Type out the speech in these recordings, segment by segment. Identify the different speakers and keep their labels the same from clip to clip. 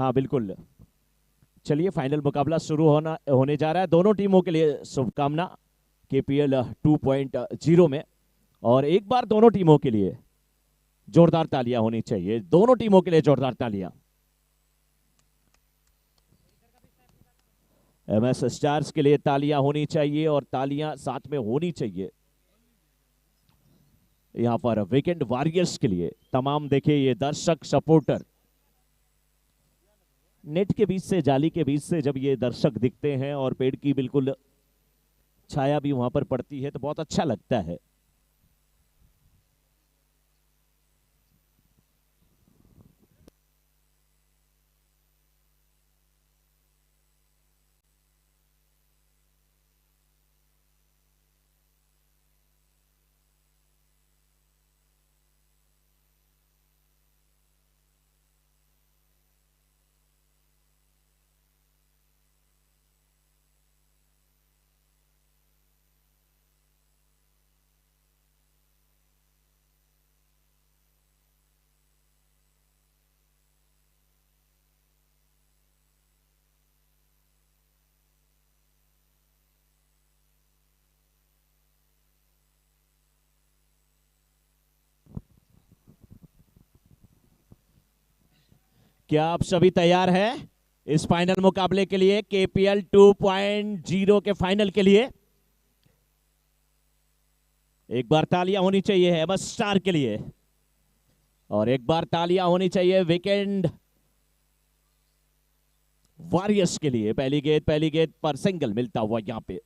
Speaker 1: हाँ बिल्कुल। चलिए फाइनल मुकाबला शुरू होने जा रहा है। दोनों टीमों के लिए शुभकामना केपीएल 2.0 में। और एक बार दोनों टीमों के लिए जोरदार तालियां होनी चाहिए, दोनों टीमों के लिए जोरदार तालियां। एमएस स्टार्स के लिए तालियां होनी चाहिए और तालियां साथ में होनी चाहिए यहां पर वीकेंड वॉरियर्स के लिए। तमाम देखिए ये दर्शक सपोर्टर, नेट के बीच से, जाली के बीच से जब ये दर्शक दिखते हैं और पेड़ की बिल्कुल छाया भी वहां पर पड़ती है तो बहुत अच्छा लगता है। क्या आप सभी तैयार हैं इस फाइनल मुकाबले के लिए, केपीएल 2.0 के फाइनल के लिए? एक बार तालियां होनी चाहिए एमएस स्टार के लिए और एक बार तालियां होनी चाहिए वीकेंड वॉरियर्स के लिए। पहली गेंद पर सिंगल मिलता हुआ यहां पे।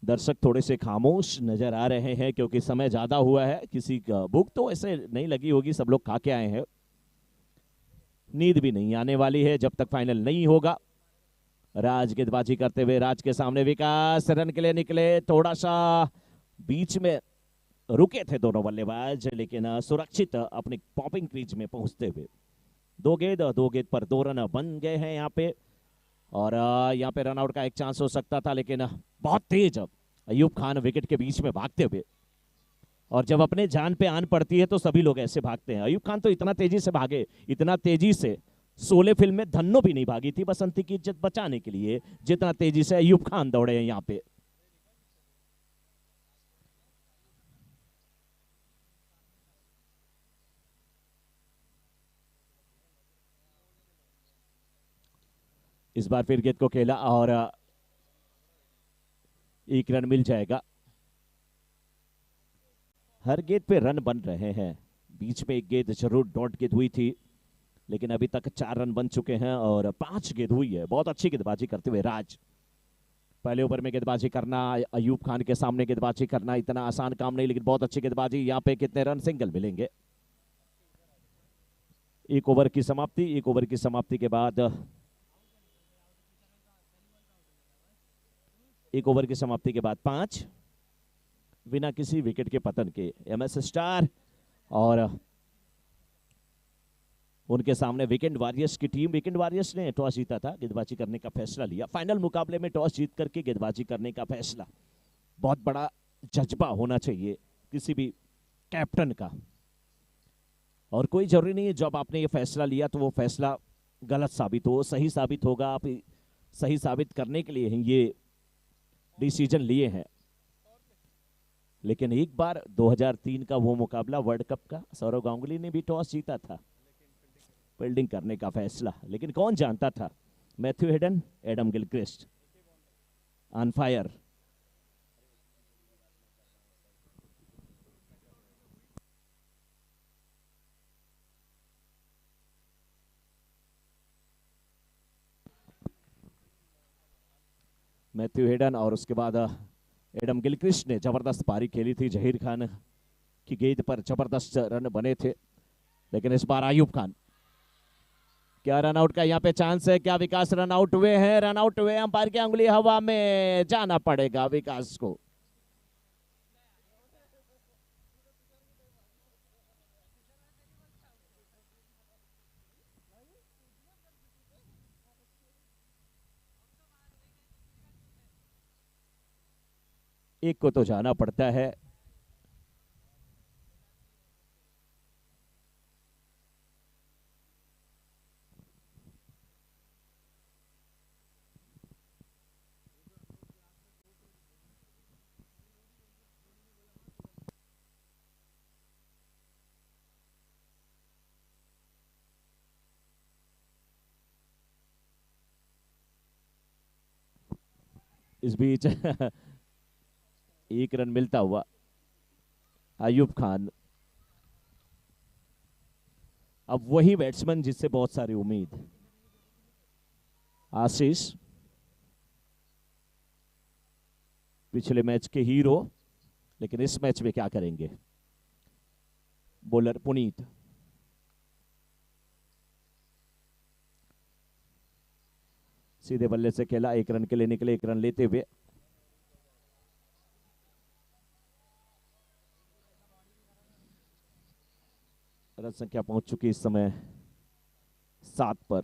Speaker 1: दर्शक थोड़े से खामोश नजर आ रहे हैं क्योंकि समय ज्यादा हुआ है। किसी का भूख तो ऐसे नहीं लगी होगी, सब लोग खा के आए हैं। नींद भी नहीं आने वाली है जब तक फाइनल नहीं होगा। राज गेंदबाजी करते हुए, राज के सामने विकास रन के लिए निकले। थोड़ा सा बीच में रुके थे दोनों बल्लेबाज, लेकिन सुरक्षित अपनी पॉपिंग क्रीज में पहुंचते हुए दो गेंद पर 2 रन बन गए हैं यहाँ पे। और यहाँ पे रनआउट का एक चांस हो सकता था, लेकिन बहुत तेज अयूब खान विकेट के बीच में भागते हुए। और जब अपने जान पे आन पड़ती है तो सभी लोग ऐसे भागते हैं। अयूब खान तो इतना तेजी से भागे, इतना तेजी से शोले फिल्म में धन्नो भी नहीं भागी थी बसंती की इज्जत बचाने के लिए, जितना तेजी से अयूब खान दौड़े हैं यहाँ पे। इस बार फिर गेंद को खेला और एक रन मिल जाएगा। हर गेंद पे रन बन रहे हैं। बीच में एक गेंद जरूर डॉट गेंद हुई थी, लेकिन अभी तक 4 रन बन चुके हैं और 5 गेंद हुई है। बहुत अच्छी गेंदबाजी करते हुए राज। पहले ओवर में गेंदबाजी करना, अयूब खान के सामने गेंदबाजी करना इतना आसान काम नहीं, लेकिन बहुत अच्छी गेंदबाजी। यहाँ पे कितने रन? सिंगल मिलेंगे। एक ओवर की समाप्ति, एक ओवर की समाप्ति के बाद, एक ओवर की समाप्ति के बाद 5 बिना किसी विकेट के पतन के एमएस स्टार और उनके सामने वीकेंड वॉरियर्स की टीम। वीकेंड वॉरियर्स ने टॉस जीता था, गेंदबाजी करने का फैसला लिया। फाइनल मुकाबले में टॉस जीत करके गेंदबाजी करने का फैसला बहुत बड़ा जज्बा होना चाहिए किसी भी कैप्टन का। और कोई जरूरी नहीं है जब आपने ये फैसला लिया तो वो फैसला गलत साबित हो, सही साबित होगा। आप सही साबित करने के लिए ये डिसीजन लिए हैं। लेकिन एक बार 2003 का वो मुकाबला वर्ल्ड कप का, सौरव गांगुली ने भी टॉस जीता था, फील्डिंग करने का फैसला। लेकिन कौन जानता था Matthew Hayden, Adam Gilchrist on fire. Matthew Hayden और उसके बाद एडम गिलक्रिस्ट ने जबरदस्त पारी खेली थी। जहीर खान की गेंद पर जबरदस्त रन बने थे। लेकिन इस बार अयूब खान, क्या रन आउट का यहाँ पे चांस है? क्या विकास रन आउट हुए हैं? रन आउट हुए। अंपायर की अंगुली हवा में, जाना पड़ेगा विकास को। एक को तो जाना पड़ता है। इस बीच एक रन मिलता हुआ अयूब खान, अब वही बैट्समैन जिससे बहुत सारी उम्मीद, आशीष पिछले मैच के हीरो, लेकिन इस मैच में क्या करेंगे। बॉलर पुनीत, सीधे बल्ले से खेला, एक रन के लिए निकले, एक रन लेते हुए रन संख्या पहुंच चुकी इस समय 7 पर।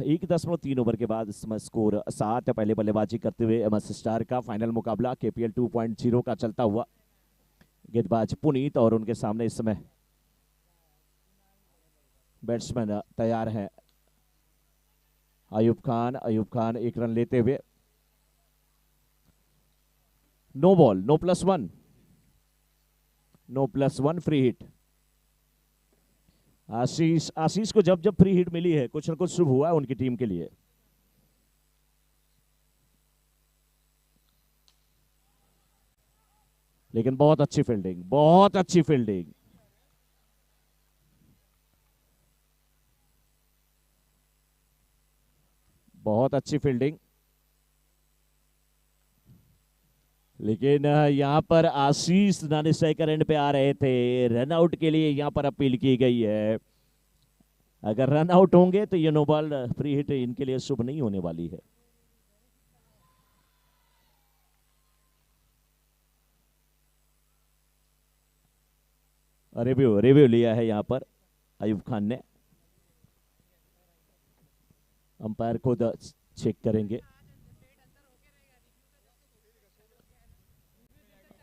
Speaker 1: एक 10.3 ओवर के बाद इस समय स्कोर 7। पहले बल्लेबाजी करते हुए एमएस स्टार का फाइनल मुकाबला केपीएल 2.0 का चलता हुआ। गेंदबाज पुनीत और उनके सामने इस समय बैट्समैन तैयार है अयूब खान। अयूब खान एक रन लेते हुए, no ball, no +1, no +1 free hit. Ashish को जब जब फ्री हिट मिली है कुछ ना कुछ शुभ हुआ है उनकी टीम के लिए। लेकिन बहुत अच्छी फील्डिंग, बहुत अच्छी फील्डिंग। बहुत अच्छी फील्डिंग, लेकिन यहां पर आशीष नानिस्ट्राइकर एंड पे आ रहे थे। रन आउट के लिए यहां पर अपील की गई है। अगर रन आउट होंगे तो ये नो बॉल फ्री हिट इनके लिए शुभ नहीं होने वाली है। रिव्यू रिव्यू लिया है यहां पर अयूब खान ने। अंपायर खुद चेक करेंगे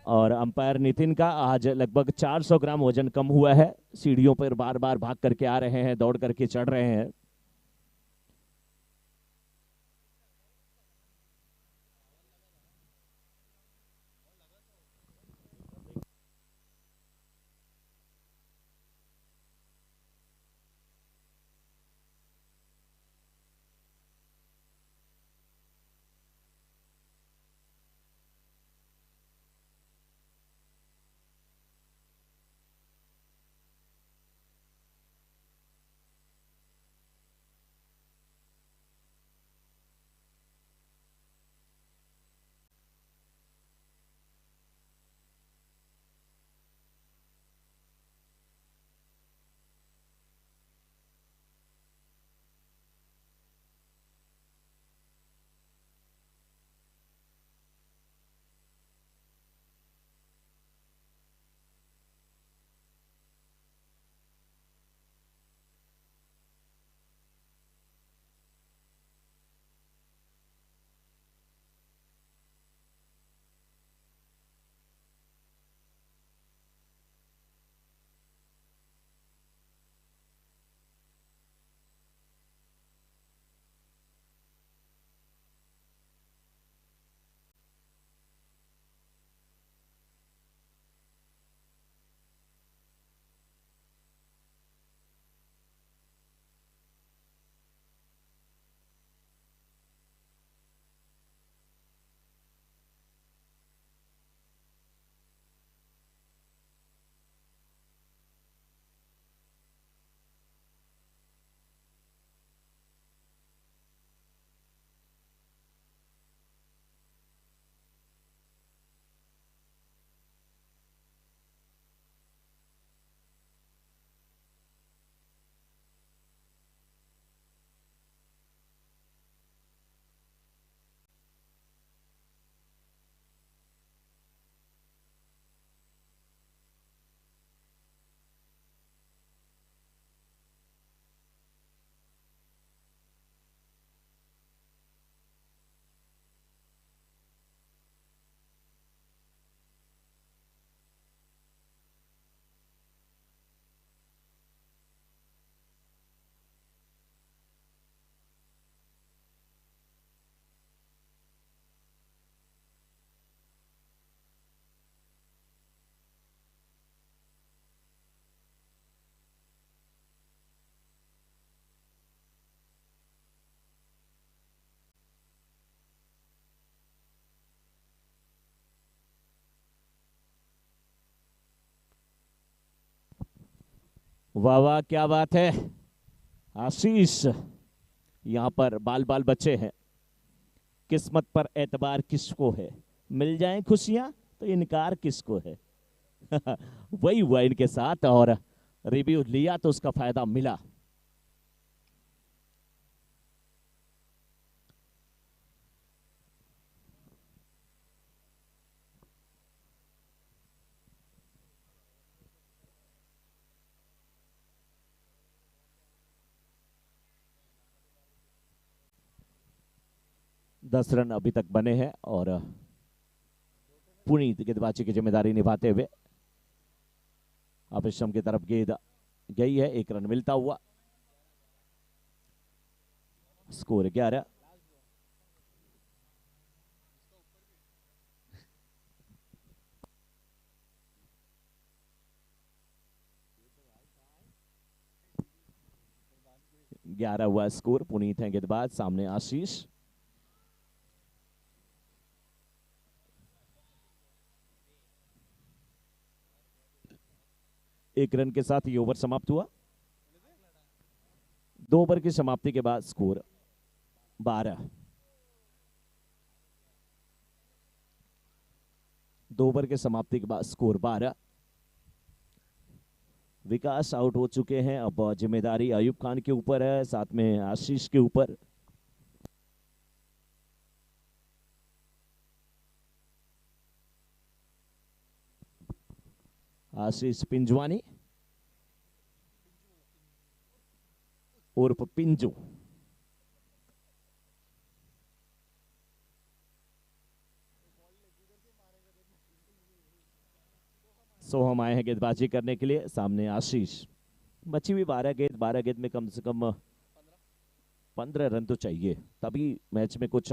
Speaker 1: और अंपायर नितिन का आज लगभग 400 ग्राम वजन कम हुआ है। सीढ़ियों पर बार बार भाग करके आ रहे हैं, दौड़ करके चढ़ रहे हैं। वाह वाह, क्या बात है आशीष। यहाँ पर बाल बाल बच्चे हैं। किस्मत पर एतबार किसको है, मिल जाएं खुशियां तो इनकार किसको है। वही हुआ इनके साथ, और रिव्यू लिया तो उसका फायदा मिला। दस रन अभी तक बने हैं और पुनीत गेंदबाजी की जिम्मेदारी निभाते हुए अभिषम की तरफ गेंद गई है, 1 रन मिलता हुआ। स्कोर 11। ग्यारह हुआ स्कोर। पुनीत है गेंदबाज, सामने आशीष। एक रन के साथ ये ओवर समाप्त हुआ। 2 ओवर की समाप्ति के बाद स्कोर 12। 2 ओवर के समाप्ति के बाद स्कोर 12। विकास आउट हो चुके हैं, अब जिम्मेदारी अयूब खान के ऊपर है, साथ में आशीष के ऊपर। आशीष पिंजवानी उर्फ पिंजू। सोहम आए हैं गेंदबाजी करने के लिए, सामने आशीष। बची हुई 12 गेंद, 12 गेंद में कम से कम 15 रन तो चाहिए, तभी मैच में कुछ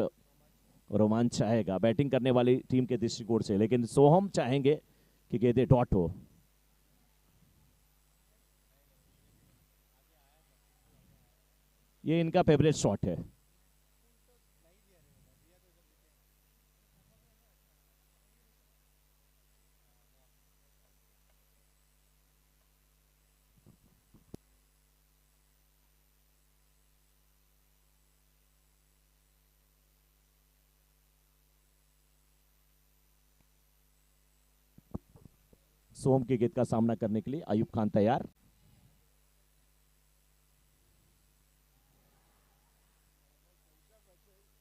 Speaker 1: रोमांच आएगा बैटिंग करने वाली टीम के दृष्टिकोण से। लेकिन सोहम चाहेंगे कि गेंदें डॉट हो। ये इनका फेवरेट शॉट है। सोहम की गेंद का सामना करने के लिए अयूब खान तैयार।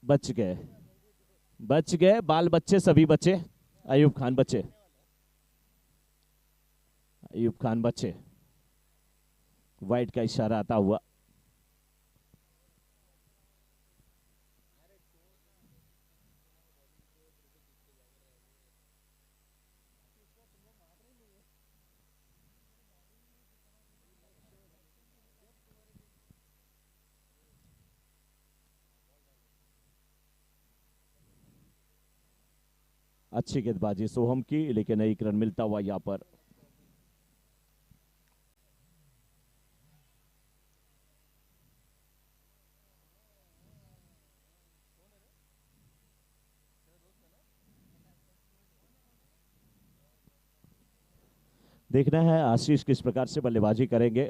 Speaker 1: बच गए, बच गए, बाल बच्चे सभी बचे। अयूब खान बचे, अयूब खान बचे। वाइट का इशारा आता हुआ। अच्छी गेंदबाजी सोहम की, लेकिन 1 रन मिलता हुआ यहां पर। देखना है आशीष किस प्रकार से बल्लेबाजी करेंगे।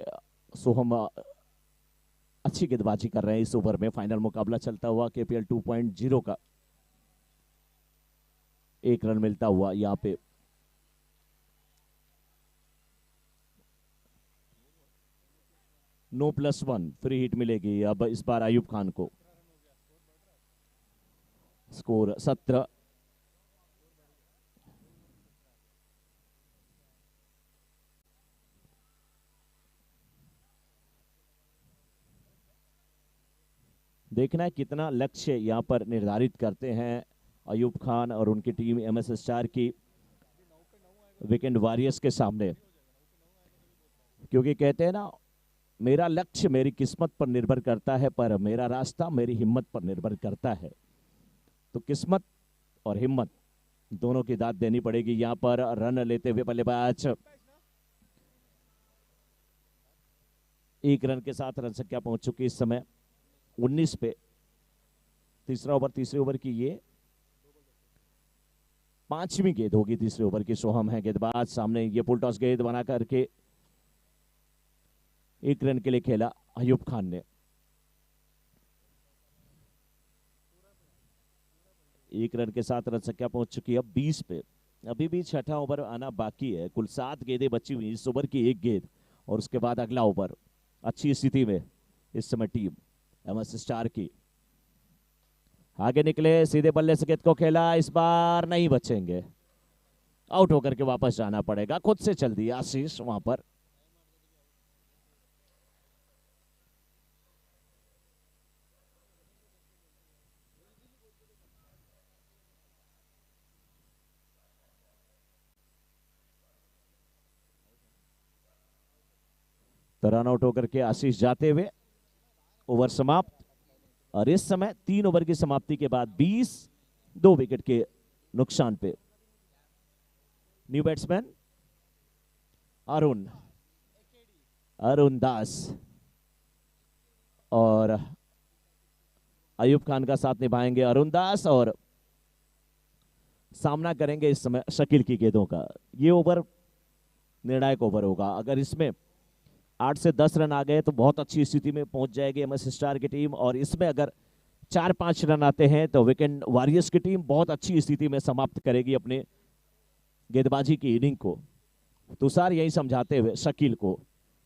Speaker 1: सोहम अच्छी गेंदबाजी कर रहे हैं इस ओवर में। फाइनल मुकाबला चलता हुआ केपीएल 2.0 का। 1 रन मिलता हुआ यहाँ पे। नो +1 फ्री हिट मिलेगी अब इस बार अयूब खान को। स्कोर 17। देखना है कितना लक्ष्य यहां पर निर्धारित करते हैं अयूब खान और उनकी टीम एमएस स्टार की वीकेंड वॉरियर्स के सामने। क्योंकि कहते हैं ना, मेरा लक्ष्य मेरी किस्मत पर निर्भर करता है, पर मेरा रास्ता मेरी हिम्मत पर निर्भर करता है। तो किस्मत और हिम्मत दोनों की दाद देनी पड़ेगी। यहां पर रन लेते हुए बल्लेबाज 1 रन के साथ रन संख्या पहुंच चुकी इस समय 19 पे। तीसरा ओवर, तीसरे ओवर की ये 5वीं गेंद होगी तीसरे ओवर की। सोहम है गेंदबाज, सामने ये पुल टॉस गेंद बना करके 1 रन के लिए खेला अयूब खान ने। 1 रन के साथ रन संख्या पहुंच चुकी है अब 20 पे। अभी भी छठा ओवर आना बाकी है। कुल 7 गेंदें बची हुई, इस ओवर की 1 गेंद और उसके बाद अगला ओवर। अच्छी स्थिति में इस समय टीम एमएस स्टार की। आगे निकले, सीधे बल्ले से गेंद को खेला, इस बार नहीं बचेंगे, आउट होकर के वापस जाना पड़ेगा। खुद से चल दिया आशीष वहां पर। तो रन आउट होकर के आशीष जाते हुए ओवर समाप्त। और इस समय 3 ओवर की समाप्ति के बाद 20, 2 विकेट के नुकसान पे। न्यू बैट्समैन अरुण दास और अयूब खान का साथ निभाएंगे अरुण दास और सामना करेंगे इस समय शकील की गेंदों का। ये ओवर निर्णायक ओवर होगा। अगर इसमें 8 से 10 रन आ गए तो बहुत अच्छी स्थिति में पहुंच जाएगी एमएस स्टार की टीम। और इसमें अगर 4-5 रन आते हैं तो वीकेंड वॉरियर्स की टीम बहुत अच्छी स्थिति में समाप्त करेगी अपने गेंदबाजी की इनिंग को। तुषार यही समझाते हुए शकील को,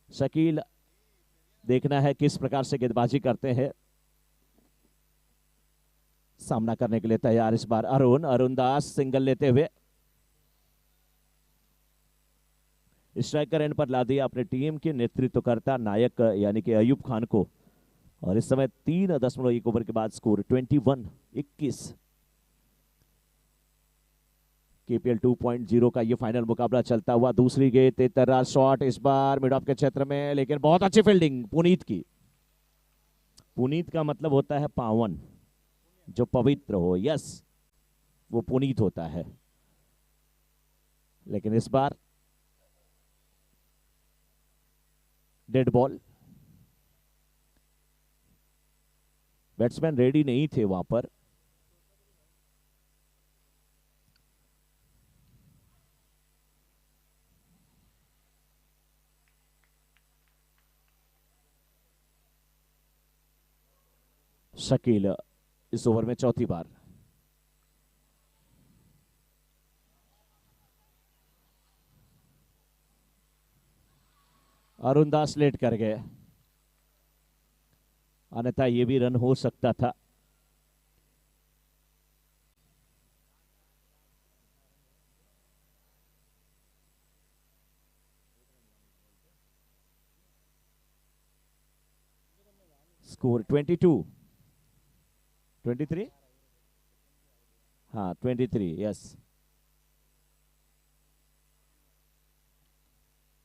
Speaker 1: शकील देखना है किस प्रकार से गेंदबाजी करते हैं। सामना करने के लिए तैयार इस बार अरुण दास सिंगल लेते हुए स्ट्राइकर एंड पर ला दिया अपने टीम के नेतृत्वकर्ता नायक यानी कि अयूब खान को। और इस समय 3.1 ओवर के बाद स्कोर 21-21। केपीएल 2.0 का ये फाइनल मुकाबला चलता हुआ। दूसरी गेंद तेतरा शॉट इस बार मिड ऑफ के क्षेत्र में, लेकिन बहुत अच्छी फील्डिंग पुनीत की। पुनीत का मतलब होता है पावन, जो पवित्र हो। यस, वो पुनीत होता है। लेकिन इस बार डेड बॉल। बैट्समैन रेडी नहीं थे वहां पर। शकील इस ओवर में चौथी बार। अरुण दास लेट कर गए, अन्यथा ये भी रन हो सकता था। स्कोर 23। हाँ 23, यस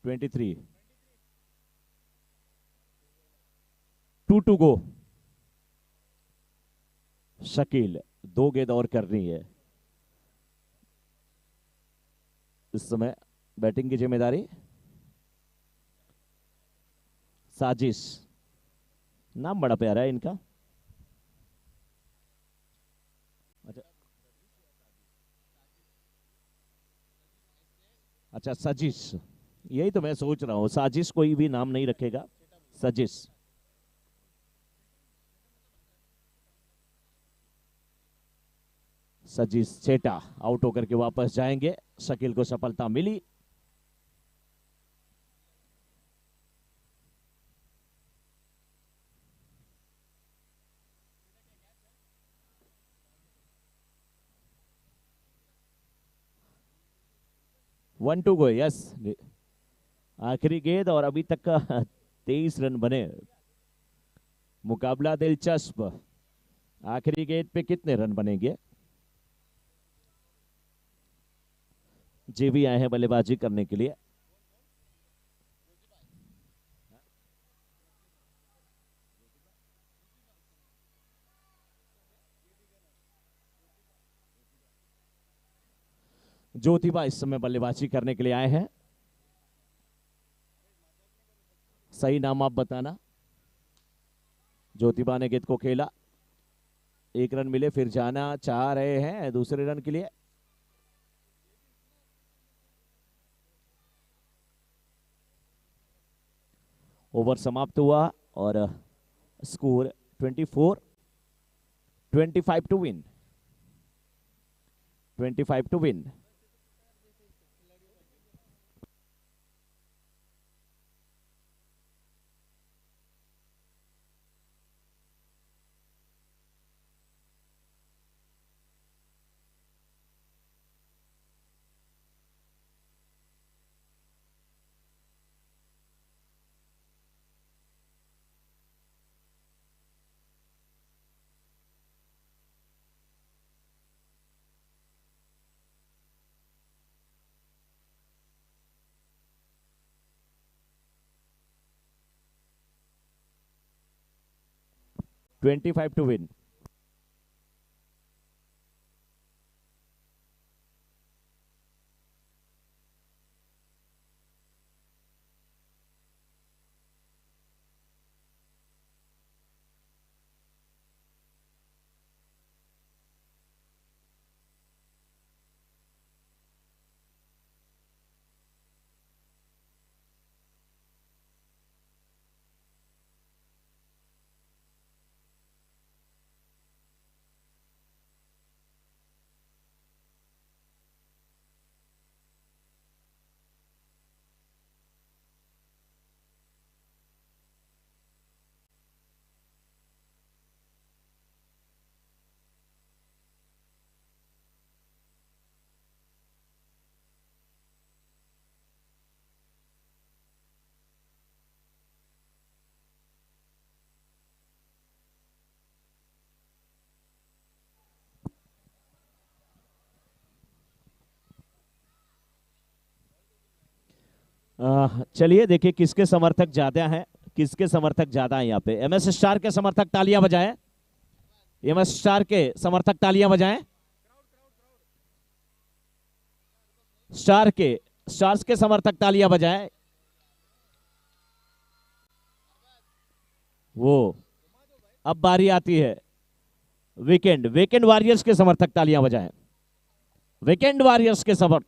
Speaker 1: 23। 2 to go. शकील 2 गेंद और करनी है। इस समय बैटिंग की जिम्मेदारी साजिश, नाम बड़ा प्यारा है इनका। अच्छा साजिश, यही तो मैं सोच रहा हूं, साजिश कोई भी नाम नहीं रखेगा, साजिश। सजीश सेटा आउट होकर के वापस जाएंगे। शकील को सफलता मिली। वन टू गो, यस आखिरी गेंद और अभी तक का 23 रन बने। मुकाबला दिलचस्प। आखिरी गेंद पे कितने रन बनेंगे। जे भी आए हैं बल्लेबाजी करने के लिए। ज्योतिबा इस समय बल्लेबाजी करने के लिए आए हैं। सही नाम आप बताना। ज्योतिबा ने गेंद को खेला, 1 रन मिले, फिर जाना चाह रहे हैं दूसरे रन के लिए। ओवर समाप्त हुआ और score 24-25 to win, 25 to win. Twenty five to win. चलिए देखिए किसके समर्थक ज्यादा हैं, किसके समर्थक ज्यादा हैं। यहाँ पे एमएस स्टार के समर्थक तालियां बजाएं, एमएस स्टार के समर्थक तालियां बजाएं। स्टार्स के समर्थक तालियां बजाएं। वो अब बारी आती है वीकेंड वॉरियर्स के समर्थक तालियां बजाएं। वीकेंड वॉरियर्स के समर्थक।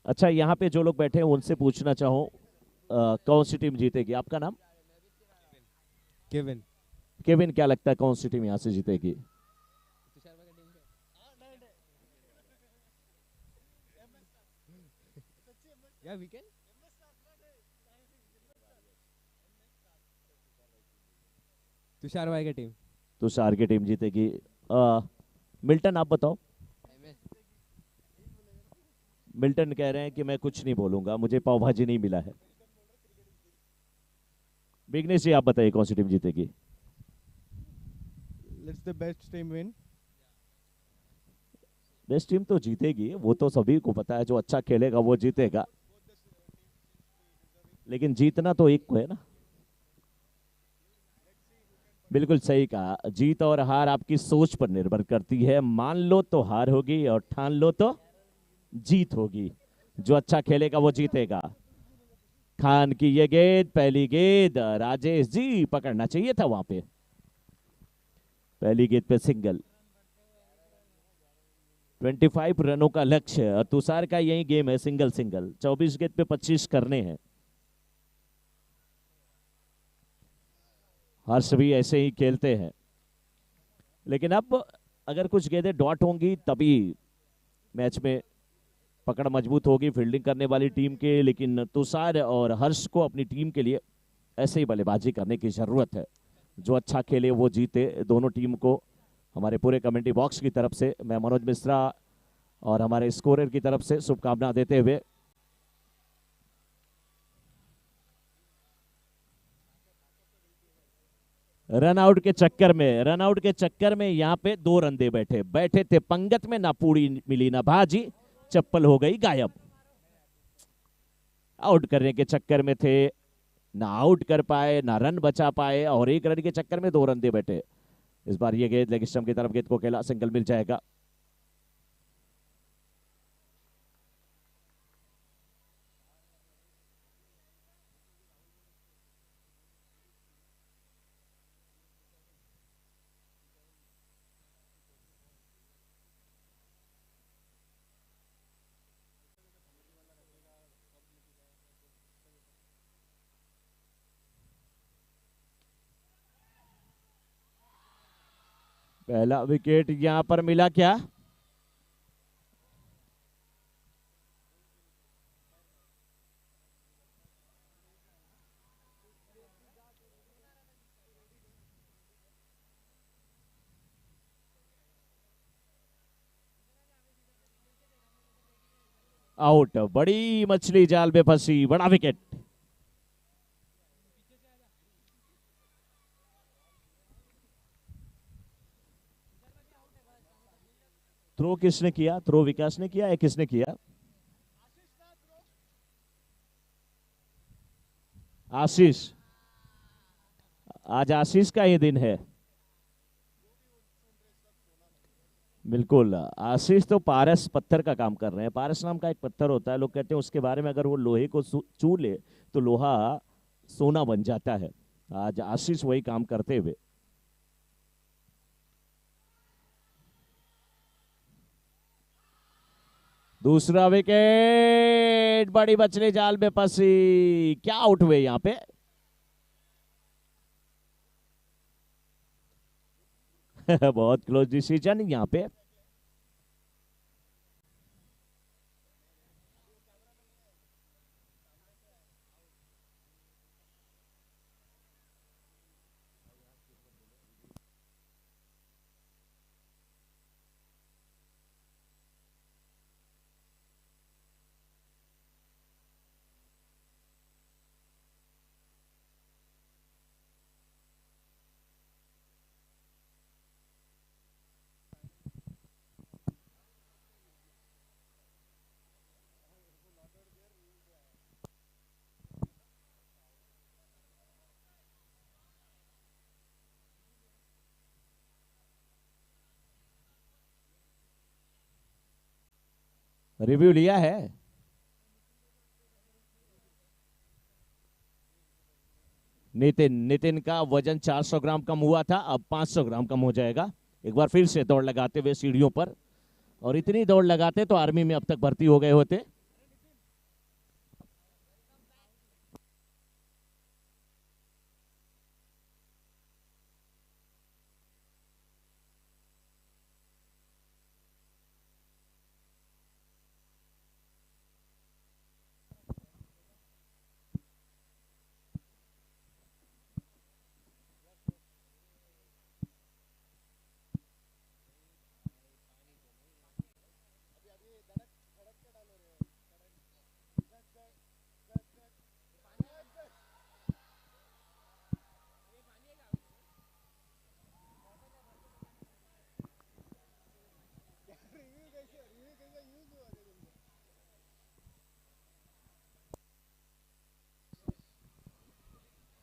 Speaker 1: अच्छा, यहाँ पे जो लोग बैठे हैं उनसे पूछना चाहूँ कौन सी टीम जीतेगी। आपका नाम?
Speaker 2: केविन।
Speaker 1: केविन, क्या लगता है कौन सी टीम यहाँ से जीतेगी?
Speaker 2: तुषार भाई की टीम।
Speaker 1: तुषार की टीम जीतेगी। मिल्टन आप बताओ। मिल्टन कह रहे हैं कि मैं कुछ नहीं बोलूंगा, मुझे पाव भाजी नहीं मिला है। विघ्नेश जी आप बताइए कौन सी टीम जीतेगी?
Speaker 3: Let's the best team win.
Speaker 1: Best team तो जीतेगी, वो तो सभी को पता है, जो अच्छा खेलेगा वो जीतेगा। लेकिन जीतना तो एक को है ना। बिल्कुल सही कहा, जीत और हार आपकी सोच पर निर्भर करती है। मान लो तो हार होगी और ठान लो तो जीत होगी। जो अच्छा खेलेगा वो जीतेगा। खान की ये गेंद, पहली गेंद, राजेश जी पकड़ना चाहिए था वहां पे। पहली गेंद पे सिंगल। 25 रनों का लक्ष्य और तुषार का यही गेम है, सिंगल सिंगल। 24 गेंद पे 25 करने हैं। हर्ष भी ऐसे ही खेलते हैं, लेकिन अब अगर कुछ गेंदें डॉट होंगी तभी मैच में पकड़ मजबूत होगी फील्डिंग करने वाली टीम के। लेकिन तुषार और हर्ष को अपनी टीम के लिए ऐसे ही बल्लेबाजी करने की जरूरत है। जो अच्छा खेले वो जीते। दोनों टीम को हमारे पूरे कमेंट्री बॉक्स की तरफ से मैं मनोज मिश्रा और हमारे स्कोरर की तरफ से शुभकामना देते हुए रनआउट के चक्कर में यहाँ पे 2 रंदे बैठे थे पंगत में। ना पूरी मिली ना भाजी, चप्पल हो गई गायब। आउट करने के चक्कर में थे, ना आउट कर पाए ना रन बचा पाए, और 1 रन के चक्कर में 2 रंदे बैठे। इस बार ये गेंद लेग स्टंप की तरफ, गेंद को खेला, सिंगल मिल जाएगा। पहला विकेट यहां पर मिला क्या? आउट। बड़ी मछली जाल में फंसी, बड़ा विकेट। थ्रो किसने किया? थ्रो विकास ने किया या किसने किया? आशीष। आज आशीष का ही दिन है। बिल्कुल। आशीष तो पारस पत्थर का काम कर रहे हैं। पारस नाम का एक पत्थर होता है, लोग कहते हैं उसके बारे में अगर वो लोहे को छू ले तो लोहा सोना बन जाता है। आज आशीष वही काम करते हुए। दूसरा विकेट। बड़ी मछली जाल में फंसी। क्या आउट हुए यहां पे? बहुत क्लोज डिसीजन यहां पे। रिव्यू लिया है? नितिन। नितिन का वजन 400 ग्राम कम हुआ था, अब 500 ग्राम कम हो जाएगा। एक बार फिर से दौड़ लगाते हुए सीढ़ियों पर। और इतनी दौड़ लगाते तो आर्मी में अब तक भर्ती हो गए होते।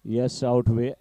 Speaker 1: यस, आउट हुए।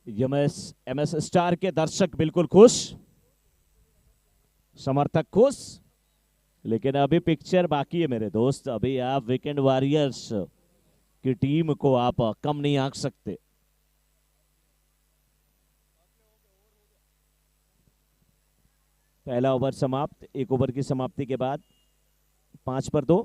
Speaker 1: एमएस स्टार के दर्शक बिल्कुल खुश, समर्थक खुश। लेकिन अभी पिक्चर बाकी है मेरे दोस्त। अभी आप वीकेंड वॉरियर्स की टीम को आप कम नहीं आंक सकते। पहला ओवर समाप्त। एक ओवर की समाप्ति के बाद 5 पर 2।